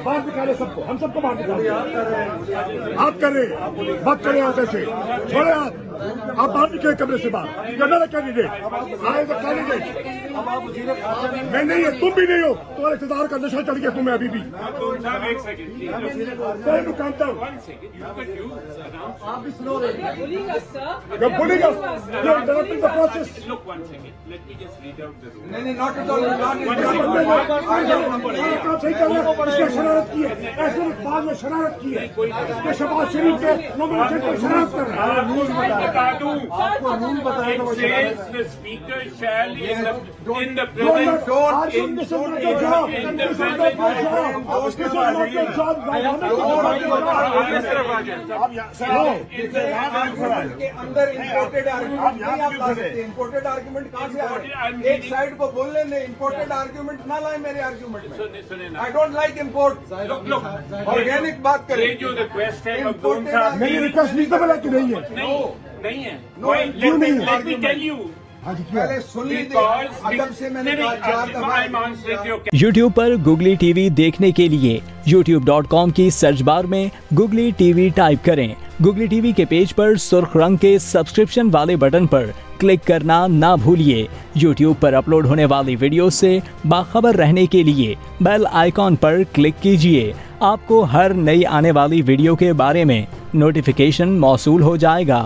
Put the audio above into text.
बाहर निकाले सबको, हम सबको बाहर निकाले। आप कर रहे हैं, मत करें आप ऐसे, छोड़े आप बाहर निकले कमरे से बाहर। You are candidate, I am a candidate. मैं नहीं है, तुम भी नहीं हो, तुम्हारे इक़्तिदार का नशा चढ़ गया तुम्हें अभी भी। आप भी स्लो रहे हैं। नहीं, नॉट एट ऑल, शरारत की है, ऐसे बाद में शरारत की है, शहबाज शरीफ के नॉमिनेशन पर शरारत कर रहा है। बता दूं, आपको रूल बताएगा। स्पीकर शैल इन द के अंदर इम्पोर्टेड आर्ग्यूमेंट कहाँ से आए? एक साइड को बोल लेने, इम्पोर्टेड आर्ग्यूमेंट ना लाए मेरे आर्ग्यूमेंट में। I don't like import. Organic बात करें। जो रिक्वेस्ट है मेरी रिक्वेस्ट रीजनेबल है कि नहीं है? नहीं है। क्यों नहीं है? लेट मी टेल यू, पहले सुन लीजिए, अदब से मैंने कहा 4 दफा। YouTube पर Googly TV देखने के लिए youtube.com की सर्च बार में Googly TV टाइप करें। Googly TV के पेज पर सुर्ख रंग के सब्सक्रिप्शन वाले बटन पर क्लिक करना ना भूलिए। YouTube पर अपलोड होने वाली वीडियो से बाखबर रहने के लिए बेल आइकॉन पर क्लिक कीजिए। आपको हर नई आने वाली वीडियो के बारे में नोटिफिकेशन मौसूल हो जाएगा।